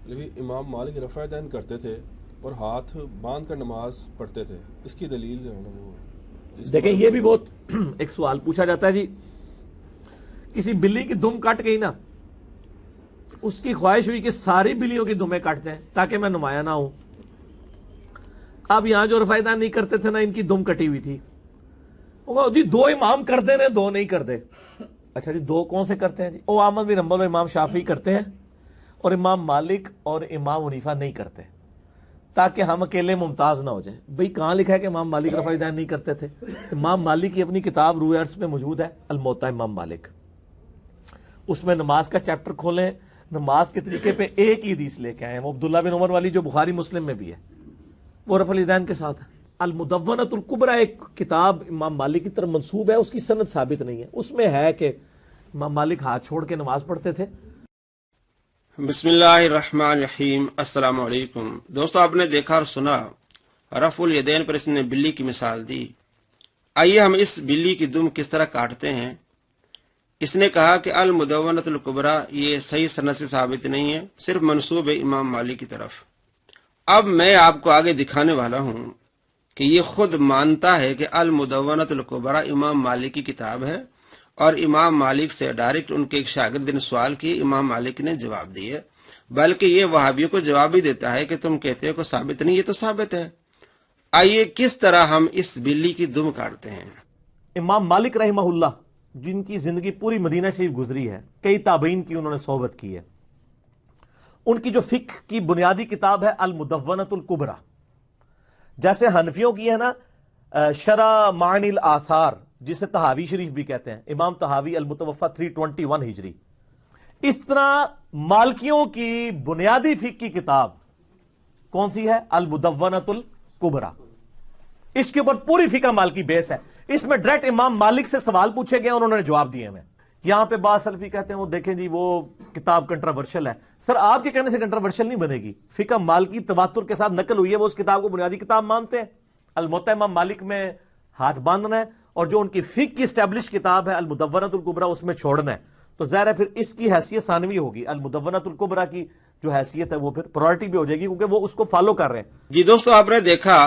لیکن امام مالک رفع دین کرتے تھے اور ہاتھ باندھ کر نماز پڑھتے تھے، اس کی دلیل جو ہے نا وہ دیکھیں یہ بھی بہت ایک سوال پوچھا جاتا ہے جی، کسی بلی کی دم کٹ گئی نا، اس کی خواہش ہوئی کہ ساری بلیوں کی دمیں کٹ جائیں تاکہ میں نمایاں نہ ہوں. اب یہاں جو رفع دین نہیں کرتے تھے نا، ان کی دم کٹی ہوئی تھی، جی دو امام کرتے ہیں دو نہیں کرتے. اچھا جی دو کون سے کرتے ہیں جی؟ او احمد بن حنبل اور امام شافعی کرتے ہیں اور امام مالک اور امام حنیفہ نہیں کرتے، تاکہ ہم اکیلے ممتاز نہ ہو جائیں. بھئی کہاں لکھا ہے کہ امام مالک رفع دین نہیں کرتے تھے؟ امام مالک کی اپنی کتاب روح ارض میں موجود ہے، الموطا امام مالک. اس میں نماز کا چیپٹر کھولیں، نماز کے طریقے پہ ایک ہی حدیث لے کے آئے ہیں، وہ عبداللہ بن عمر والی جو بخاری مسلم میں بھی ہے، وہ رفع الیدین کے ساتھ ہے. المدونۃ الکبریٰ ایک کتاب امام مالک کی طرف منسوب ہے، اس کی سند ثابت نہیں ہے. اس میں ہے کہ امام مالک ہاتھ چھوڑ کے نماز پڑھتے تھے. بسم اللہ الرحمن الرحیم. السلام علیکم دوستو، آپ نے دیکھا اور سنا رفع الیدین پر اس نے بلی کی مثال دی. آئیے ہم اس بلی کی دم کس طرح کاٹتے ہیں. اس نے کہا کہ المدونۃ الکبریٰ یہ صحیح سند سے ثابت نہیں ہے، صرف منسوب ہے امام مالک کی طرف. اب میں آپ کو آگے دکھانے والا ہوں کہ یہ خود مانتا ہے کہ المدونۃ الکبریٰ امام مالک کی کتاب ہے، اور امام مالک سے ڈائریکٹ ان کے ایک شاگرد نے سوال کی، امام مالک نے جواب دیے. بلکہ یہ وہابیوں کو جواب بھی دیتا ہے کہ تم کہتے ہو کہ ثابت نہیں، یہ تو ثابت ہے. آئیے کس طرح ہم اس بلی کی دم کاٹتے ہیں. امام مالک رحمہ اللہ جن کی زندگی پوری مدینہ شریف گزری ہے، کئی تابعین کی انہوں نے صحبت کی ہے، ان کی جو فقہ کی بنیادی کتاب ہے المدونۃ الکبریٰ. جیسے حنفیوں کی ہے نا شرح معانی الاثار، جسے طحاوی شریف بھی کہتے ہیں، امام طحاوی المتوفی 321 ہجری. اس طرح مالکیوں کی بنیادی فقہ کی کتاب کون سی ہے؟ المدونۃ الکبریٰ. اس کے اوپر پوری فقہ مالکی بیس ہے. اس میں ڈائریکٹ امام مالک سے سوال پوچھے گئے، انہوں نے جواب دیے ہیں. یہاں پہ بعض سلفی کہتے ہیں وہ دیکھیں جی وہ کتاب کنٹراورشل ہے. سر آپ کے کہنے سے کنٹراورشل نہیں بنے گی، فقہ مالکی تواتر کے ساتھ نقل ہوئی ہے، وہ اس کتاب کو بنیادی کتاب مانتے ہیں. الموطا امام مالک میں ہاتھ باندھنا ہے، اور جو ان کی فقہ کی اسٹیبلش کتاب ہے المدونۃ الکبریٰ اس میں چھوڑنا ہے. تو ظاہر ہے پھر اس کی حیثیت ثانوی ہوگی، المدونۃ الکبریٰ کی جو حیثیت ہے وہ پھر پرائرٹی بھی ہو جائے گی، کیونکہ وہ اس کو فالو کر رہے ہیں. جی دوستو، آپ نے دیکھا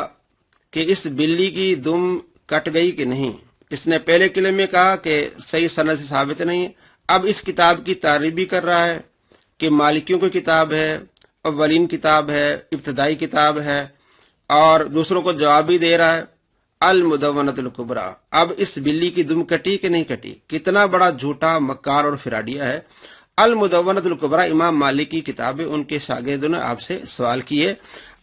کہ اس بلی کی دم کٹ گئی کہ نہیں. اس نے پہلے قلعے میں کہا کہ صحیح سند سے ثابت نہیں، اب اس کتاب کی تعریف بھی کر رہا ہے کہ مالکیوں کی کتاب ہے، اولین کتاب ہے، ابتدائی کتاب ہے، اور دوسروں کو جواب بھی دے رہا ہے. المدونۃ الکبریٰ. اب اس بلی کی دم کٹی کہ نہیں کٹی؟ کتنا بڑا جھوٹا مکار اور فراڈیا ہے. المدونۃ الکبریٰ امام مالک کی کتاب ہے، ان کے شاگردوں نے آپ سے سوال کیے.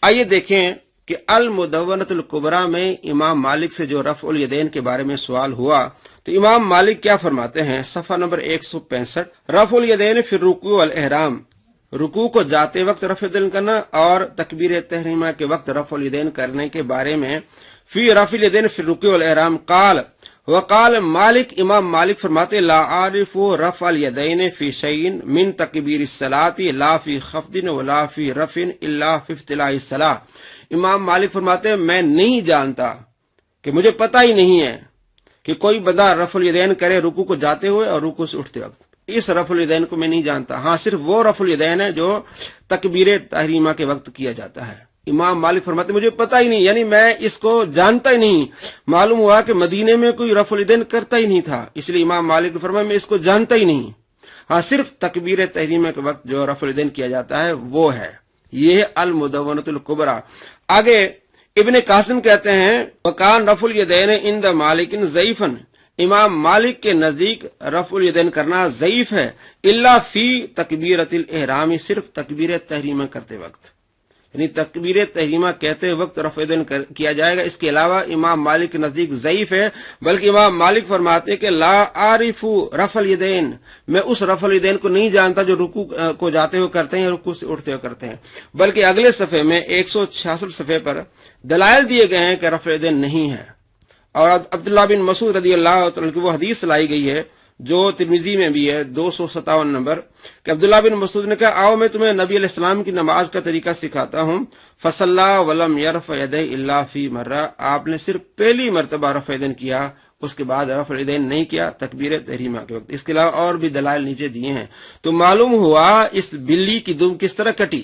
آئیے دیکھیں کہ المدونۃ الکبریٰ میں امام مالک سے جو رفع الیدین کے بارے میں سوال ہوا تو امام مالک کیا فرماتے ہیں. صفحہ نمبر 165، رفع الیدین فی الرکوع والاحرام. رکوع کو جاتے وقت رفع الیدین کرنا اور تکبیر تحریمہ کے وقت رفع الیدین کرنے کے بارے میں. فی رفع الیدین فی الرکوع والاحرام قال وقال مالک. امام مالک فرماتے لا عارف رفع الیدین فی شیء من تکبیر الصلاۃ لا فی خفض ولا فی رفع الا فی افتتاح الصلاۃ. امام مالک فرماتے ہیں میں نہیں جانتا، کہ مجھے پتہ ہی نہیں ہے کہ کوئی بندہ رفع الیدین کرے رکوع کو جاتے ہوئے اور رکوع سے اٹھتے وقت. اس رفع الیدین کو میں نہیں جانتا. ہاں صرف وہ رفع الیدین ہے جو تکبیر تحریمہ کے وقت کیا جاتا ہے. امام مالک فرماتے مجھے پتہ ہی نہیں، یعنی میں اس کو جانتا ہی نہیں. معلوم ہوا کہ مدینے میں کوئی رفع الیدین کرتا ہی نہیں تھا، اس لیے امام مالک نے فرمایا میں اس کو جانتا ہی نہیں. ہاں صرف تکبیر تحریمہ کے وقت جو رفع الیدین کیا جاتا ہے وہ ہے. یہ المدونۃ الکبریٰ. آگے ابن قاسم کہتے ہیں وکان رفع الیدین عند مالک ضعیفا. امام مالک کے نزدیک رفع الیدین کرنا ضعیف ہے، الا فی تکبیرۃ الاحرام، صرف تکبیر تحریمہ کرتے وقت، یعنی تکبیر تحریمہ کہتے وقت رفع الیدین کیا جائے گا. اس کے علاوہ امام مالک کے نزدیک ضعیف ہے. بلکہ امام مالک فرماتے ہیں کہ لا عارف رفع الیدین، میں اس رفع الیدین کو نہیں جانتا جو رکوع کو جاتے ہوئے کرتے ہیں، رکوع سے اٹھتے ہوئے کرتے ہیں. بلکہ اگلے صفحے میں 166 صفحے پر دلائل دیے گئے ہیں کہ رفع الیدین نہیں ہے. اور عبداللہ بن مسعود رضی اللہ عنہ کی وہ حدیث لائی گئی ہے جو ترمذی میں بھی ہے 257 نمبر، کہ عبداللہ بن مسعود نے کہا آؤ میں تمہیں نبی علیہ السلام کی نماز کا طریقہ سکھاتا ہوں. فصلی ولم یرفع یدیہ الا فی مرہ. آپ نے صرف پہلی مرتبہ رفع الیدین کیا، اس کے بعد رفع الیدین نہیں کیا تکبیر تحریمہ کے وقت. اس کے علاوہ اور بھی دلائل نیچے دیے ہیں. تو معلوم ہوا اس بلی کی دم کس طرح کٹی.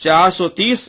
430